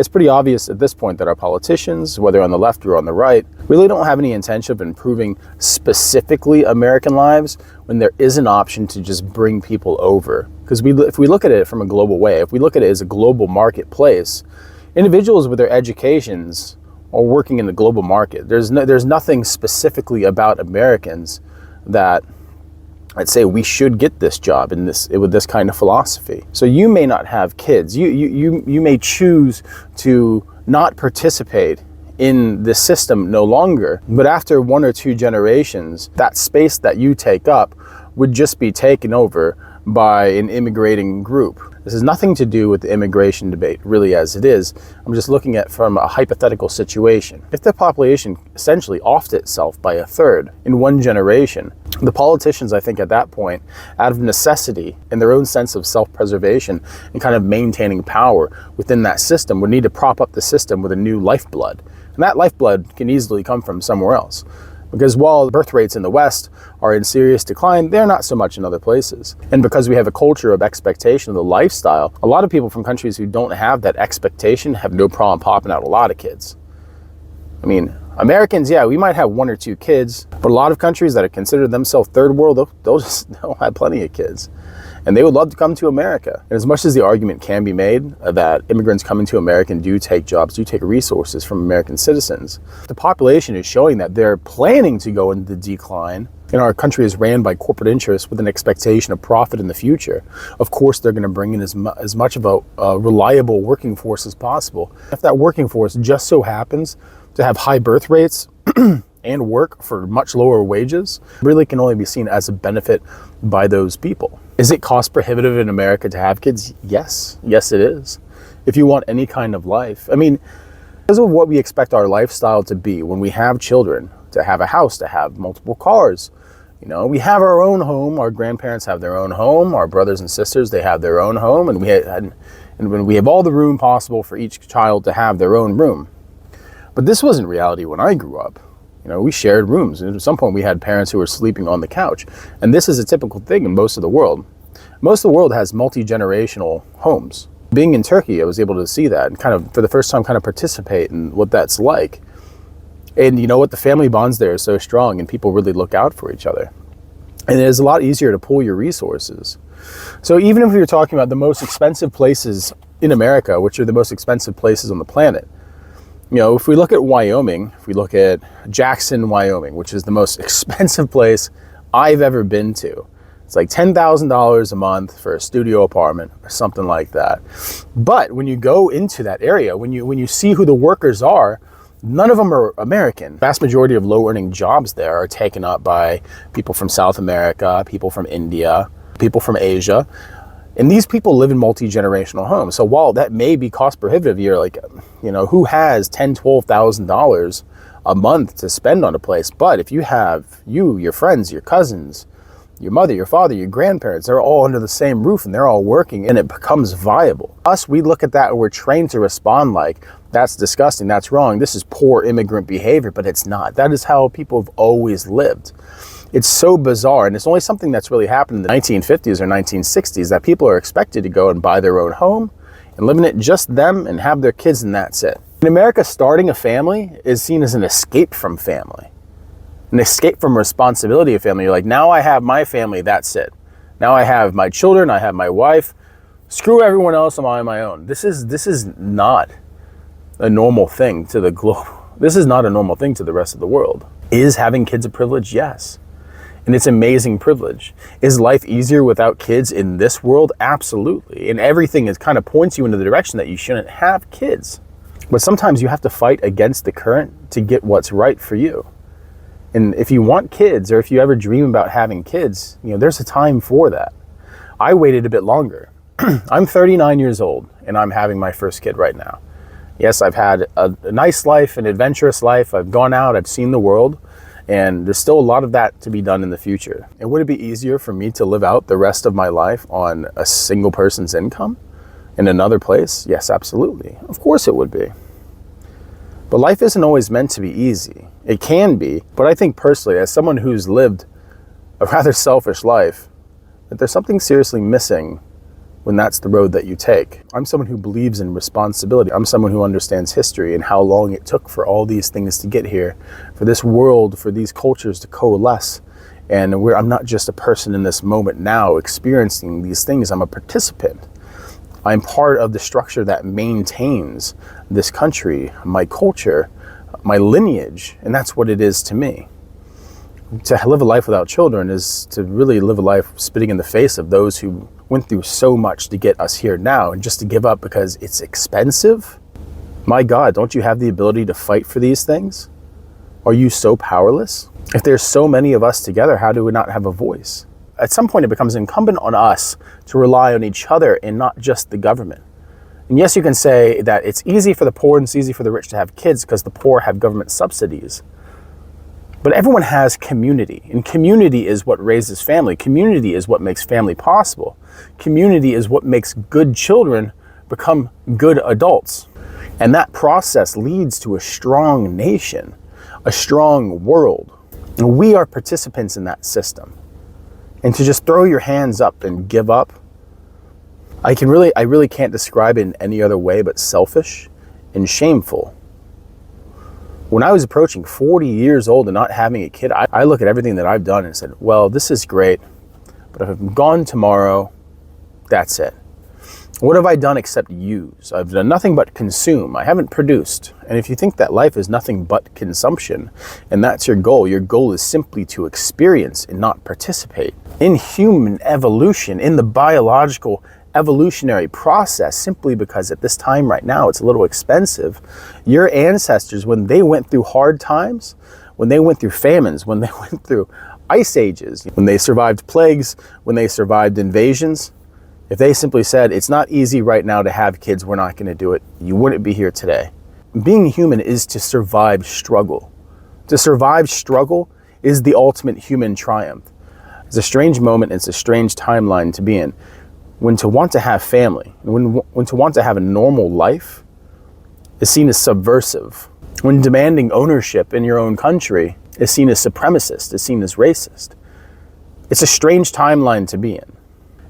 It's pretty obvious at this point that our politicians, whether on the left or on the right, really don't have any intention of improving specifically American lives when there is an option to just bring people over. Because if we look at it from a global way, if we look at it as a global marketplace, individuals with their educations are working in the global market. There's nothing specifically about Americans that I'd say we should get this job with this kind of philosophy. So you may not have kids. You may choose to not participate in the system no longer. But after 1 or 2 generations, that space that you take up would just be taken over by an immigrating group. This has nothing to do with the immigration debate, really, as it is. I'm just looking at from a hypothetical situation. If the population essentially offed itself by 1/3 in 1 generation, the politicians, I think at that point, out of necessity and their own sense of self-preservation and kind of maintaining power within that system, would need to prop up the system with a new lifeblood. And that lifeblood can easily come from somewhere else. Because while birth rates in the West are in serious decline, they're not so much in other places. And because we have a culture of expectation of the lifestyle, a lot of people from countries who don't have that expectation have no problem popping out a lot of kids. I mean, Americans, yeah, we might have 1 or 2 kids, but a lot of countries that are considered themselves third world, they'll have plenty of kids. And they would love to come to America. And as much as the argument can be made that immigrants coming to America do take jobs, do take resources from American citizens, the population is showing that they're planning to go into decline. And our country is ran by corporate interests with an expectation of profit in the future. Of course, they're going to bring in as much of a reliable working force as possible. If that working force just so happens to have high birth rates and work for much lower wages, really can only be seen as a benefit by those people. Is it cost prohibitive in America to have kids? Yes. Yes, it is. If you want any kind of life. I mean, because of what we expect our lifestyle to be when we have children, to have a house, to have multiple cars. You know, we have our own home. Our grandparents have their own home. Our brothers and sisters, they have their own home. And when we have all the room possible for each child to have their own room. But this wasn't reality when I grew up. You know, we shared rooms, and at some point we had parents who were sleeping on the couch. And this is a typical thing in most of the world. Most of the world has multi-generational homes. Being in Turkey, I was able to see that and kind of, for the first time, kind of participate in what that's like. And you know what? The family bonds there are so strong, and people really look out for each other. And it is a lot easier to pool your resources. So even if we were talking about the most expensive places in America, which are the most expensive places on the planet, you know, if we look at Wyoming, if we look at Jackson, Wyoming, which is the most expensive place I've ever been to. It's like $10,000 a month for a studio apartment or something like that. But when you go into that area, when you see who the workers are, none of them are American. The vast majority of low-earning jobs there are taken up by people from South America, people from India, people from Asia. And these people live in multi-generational homes. So while that may be cost prohibitive, you're like, you know, who has $10,000, $12,000 a month to spend on a place? But if you have your friends, your cousins, your mother, your father, your grandparents, they're all under the same roof and they're all working and it becomes viable. Us, we look at that and we're trained to respond like, that's disgusting, that's wrong, this is poor immigrant behavior, but it's not. That is how people have always lived. It's so bizarre, and it's only something that's really happened in the 1950s or 1960s that people are expected to go and buy their own home and live in it just them and have their kids, and that's it. In America, starting a family is seen as an escape from family, an escape from responsibility of family. You're like, now I have my family, that's it. Now I have my children, I have my wife. Screw everyone else, I'm on my own. This is not a normal thing to the globe. This is not a normal thing to the rest of the world. Is having kids a privilege? Yes. And it's amazing privilege. Is life easier without kids in this world? Absolutely. And everything is kind of points you in the direction that you shouldn't have kids. But sometimes you have to fight against the current to get what's right for you. And if you want kids, or if you ever dream about having kids, you know, there's a time for that. I waited a bit longer. I'm 39 years old and I'm having my first kid right now. Yes, I've had a nice life, an adventurous life. I've gone out, I've seen the world. And there's still a lot of that to be done in the future. And would it be easier for me to live out the rest of my life on a single person's income in another place? Yes, absolutely. Of course it would be. But life isn't always meant to be easy. It can be, but I think personally, as someone who's lived a rather selfish life, that there's something seriously missing when that's the road that you take. I'm someone who believes in responsibility. I'm someone who understands history and how long it took for all these things to get here, for this world, for these cultures to coalesce. And I'm not just a person in this moment now experiencing these things. I'm a participant. I'm part of the structure that maintains this country, my culture, my lineage, and that's what it is to me. To live a life without children is to really live a life spitting in the face of those who went through so much to get us here now, and just to give up because it's expensive. My God, don't you have the ability to fight for these things? Are you so powerless? If there's so many of us together, how do we not have a voice? At some point, it becomes incumbent on us to rely on each other and not just the government. And yes, you can say that it's easy for the poor and it's easy for the rich to have kids because the poor have government subsidies. But everyone has community, and community is what raises family. Community is what makes family possible. Community is what makes good children become good adults. And that process leads to a strong nation, a strong world. And we are participants in that system. And to just throw your hands up and give up, I really can't describe it in any other way but selfish and shameful. When I was approaching 40 years old and not having a kid, I look at everything that I've done and said, well, this is great, but if I'm gone tomorrow, that's it. What have I done except use? I've done nothing but consume. I haven't produced. And if you think that life is nothing but consumption, and that's your goal is simply to experience and not participate in human evolution, in the biological evolutionary process, simply because at this time right now it's a little expensive. Your ancestors, when they went through hard times, when they went through famines, when they went through ice ages, when they survived plagues, when they survived invasions, if they simply said, it's not easy right now to have kids, we're not going to do it, you wouldn't be here today. Being human is to survive struggle. To survive struggle is the ultimate human triumph. It's a strange moment, it's a strange timeline to be in. When to want to have family, when to want to have a normal life is seen as subversive. When demanding ownership in your own country is seen as supremacist, is seen as racist. It's a strange timeline to be in,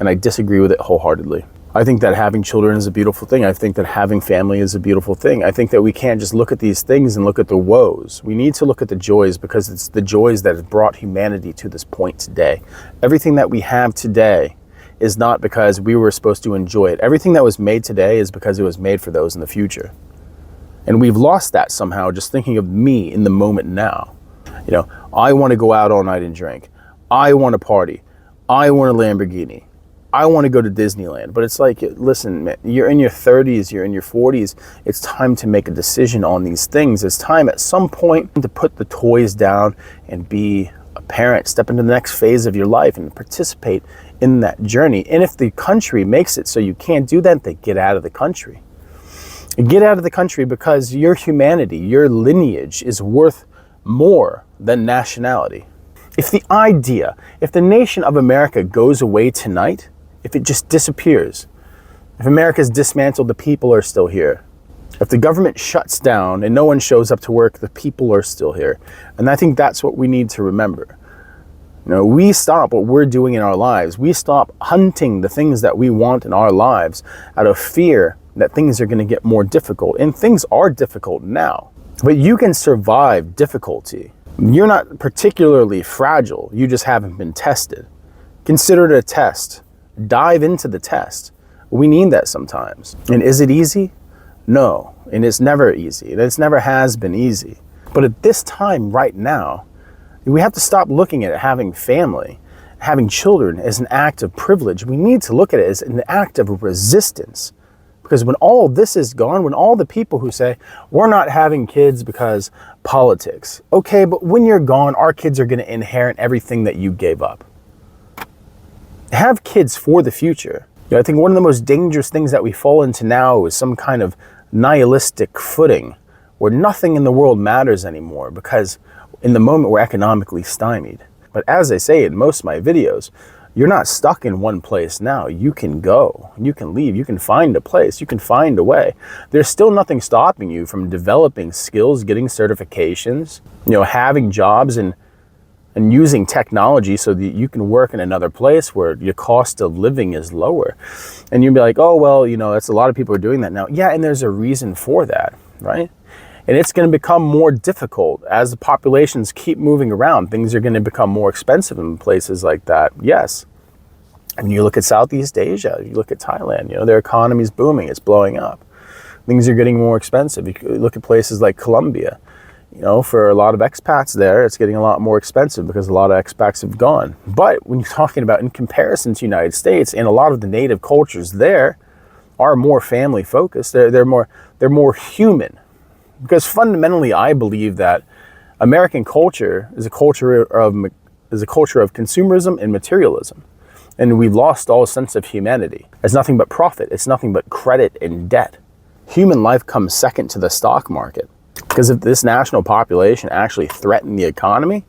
and I disagree with it wholeheartedly. I think that having children is a beautiful thing. I think that having family is a beautiful thing. I think that we can't just look at these things and look at the woes. We need to look at the joys, because it's the joys that have brought humanity to this point today. Everything that we have today is not because we were supposed to enjoy it. Everything that was made today is because it was made for those in the future. And we've lost that somehow, just thinking of me in the moment now. You know, I want to go out all night and drink. I want to party. I want a Lamborghini. I want to go to Disneyland. But it's like, listen, man, you're in your 30s, you're in your 40s. It's time to make a decision on these things. It's time at some point to put the toys down and be a parent, step into the next phase of your life and participate in that journey. And if the country makes it so you can't do that, then get out of the country. Get out of the country, because your humanity, your lineage is worth more than nationality. If the nation of America goes away tonight, if it just disappears, if America's dismantled, the people are still here. If the government shuts down and no one shows up to work, the people are still here. And I think that's what we need to remember. You know, we stop what we're doing in our lives. We stop hunting the things that we want in our lives out of fear that things are going to get more difficult. And things are difficult now. But you can survive difficulty. You're not particularly fragile. You just haven't been tested. Consider it a test. Dive into the test. We need that sometimes. And is it easy? No. And it's never easy. And it never has been easy. But at this time right now, we have to stop looking at having family, having children as an act of privilege. We need to look at it as an act of resistance. Because when all this is gone, when all the people who say, we're not having kids because politics. Okay, but when you're gone, our kids are going to inherit everything that you gave up. Have kids for the future. You know, I think one of the most dangerous things that we fall into now is some kind of nihilistic footing where nothing in the world matters anymore, because in the moment we're economically stymied. But as I say in most of my videos, you're not stuck in one place now. You can go, you can leave, you can find a place, you can find a way. There's still nothing stopping you from developing skills, getting certifications, you know, having jobs and and using technology so that you can work in another place where your cost of living is lower. And you'd be like, oh, well, that's a lot of people are doing that now. Yeah, and there's a reason for that, right? And it's going to become more difficult as the populations keep moving around. Things are going to become more expensive in places like that. Yes. And you look at Southeast Asia, you look at Thailand, their economy's booming, it's blowing up. Things are getting more expensive. You look at places like Colombia, for a lot of expats there, it's getting a lot more expensive because a lot of expats have gone. But when you're talking about in comparison to the United States, and a lot of the native cultures there are more family focused, they're more human. Because fundamentally, I believe that American culture is a culture of consumerism and materialism. And we've lost all sense of humanity. It's nothing but profit. It's nothing but credit and debt. Human life comes second to the stock market. Because if this national population actually threatened the economy,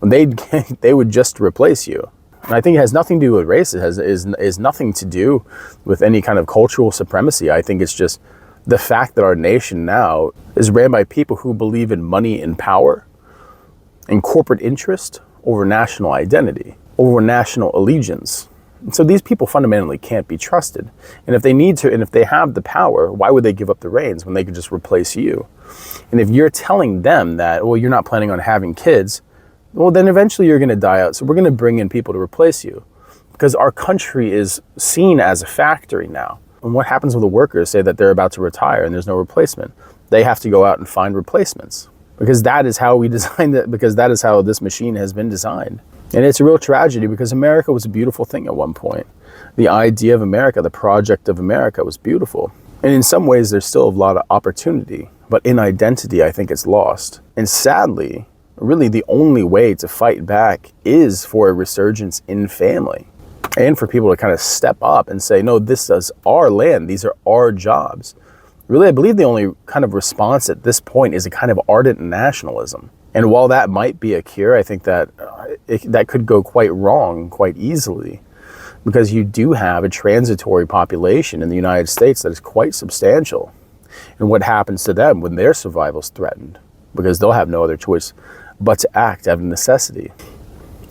they would just replace you. And I think it has nothing to do with race. It is nothing to do with any kind of cultural supremacy. I think it's just the fact that our nation now is ran by people who believe in money and power and corporate interest over national identity, over national allegiance. And so these people fundamentally can't be trusted. And if they need to, and if they have the power, why would they give up the reins when they could just replace you? And if you're telling them that, well, you're not planning on having kids, well, then eventually you're going to die out. So we're going to bring in people to replace you, because our country is seen as a factory now. And what happens when the workers say that they're about to retire and there's no replacement? They have to go out and find replacements, because that is how we designed it, because that is how this machine has been designed. And it's a real tragedy, because America was a beautiful thing at one point. The idea of America, the project of America was beautiful. And in some ways, there's still a lot of opportunity. But in identity, I think it's lost. And sadly, really the only way to fight back is for a resurgence in family. And for people to kind of step up and say, no, this is our land. These are our jobs. Really, I believe the only kind of response at this point is a kind of ardent nationalism. And while that might be a cure, I think that that could go quite wrong quite easily, because you do have a transitory population in the United States that is quite substantial. And what happens to them when their survival is threatened? Because they'll have no other choice but to act out of necessity.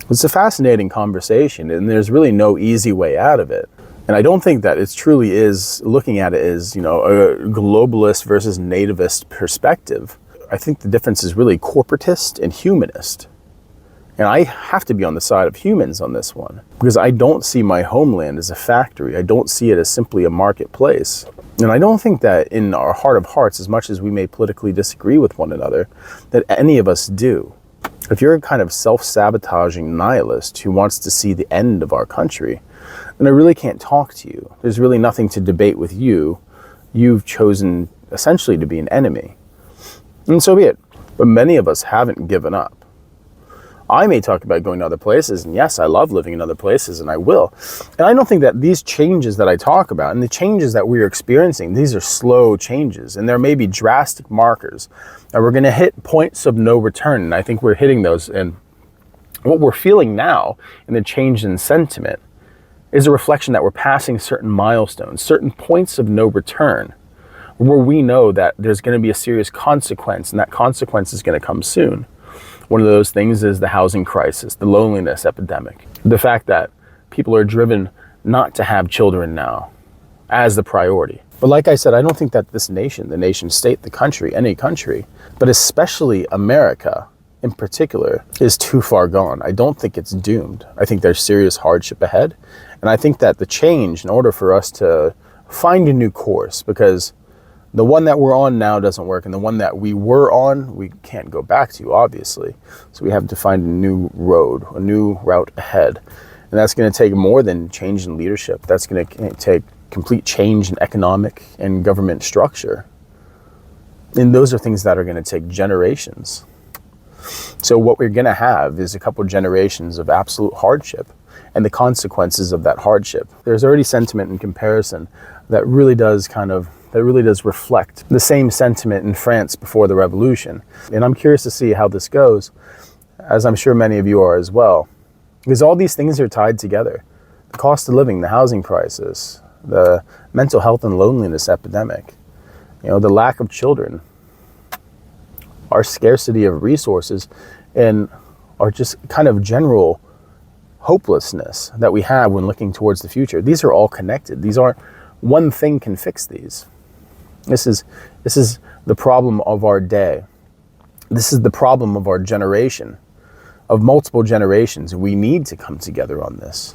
It's a fascinating conversation, and there's really no easy way out of it. And I don't think that it truly is looking at it as, a globalist versus nativist perspective. I think the difference is really corporatist and humanist. And I have to be on the side of humans on this one, because I don't see my homeland as a factory. I don't see it as simply a marketplace. And I don't think that in our heart of hearts, as much as we may politically disagree with one another, that any of us do. If you're a kind of self-sabotaging nihilist who wants to see the end of our country, then I really can't talk to you. There's really nothing to debate with you. You've chosen essentially to be an enemy. And so be it. But many of us haven't given up. I may talk about going to other places, and yes, I love living in other places, and I will. And I don't think that these changes that I talk about, and the changes that we're experiencing, these are slow changes, and there may be drastic markers. And we're going to hit points of no return, and I think we're hitting those. And what we're feeling now in the change in sentiment is a reflection that we're passing certain milestones, certain points of no return, where we know that there's going to be a serious consequence, and that consequence is going to come soon. One of those things is the housing crisis, the loneliness epidemic, the fact that people are driven not to have children now as the priority. But like I said, I don't think that this nation, the nation state, the country, any country, but especially America in particular, is too far gone. I don't think it's doomed. I think there's serious hardship ahead. And I think that the change, in order for us to find a new course, because the one that we're on now doesn't work, and the one that we were on, we can't go back to, obviously. So we have to find a new road, a new route ahead. And that's going to take more than change in leadership. That's going to take complete change in economic and government structure. And those are things that are going to take generations. So what we're going to have is a couple of generations of absolute hardship and the consequences of that hardship. There's already sentiment in comparison that really does reflect the same sentiment in France before the revolution. And I'm curious to see how this goes, as I'm sure many of you are as well. Because all these things are tied together. The cost of living, the housing crisis, the mental health and loneliness epidemic, the lack of children, our scarcity of resources, and our just kind of general hopelessness that we have when looking towards the future. These are all connected. These aren't, one thing can fix these. This is the problem of our day. This is the problem of our generation, of multiple generations. We need to come together on this.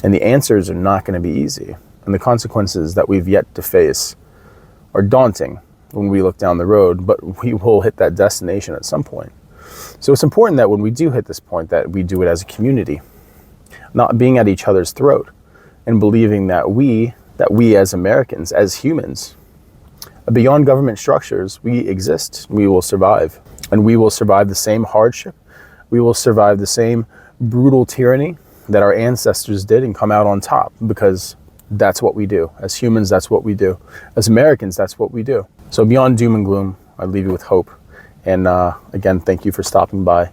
And the answers are not going to be easy. And the consequences that we've yet to face are daunting when we look down the road, but we will hit that destination at some point. So it's important that when we do hit this point, that we do it as a community, not being at each other's throat, and believing that we as Americans, as humans, beyond government structures, we exist, we will survive. And we will survive the same hardship. We will survive the same brutal tyranny that our ancestors did and come out on top, because that's what we do. As humans, that's what we do. As Americans, that's what we do. So beyond doom and gloom, I leave you with hope. And again, thank you for stopping by.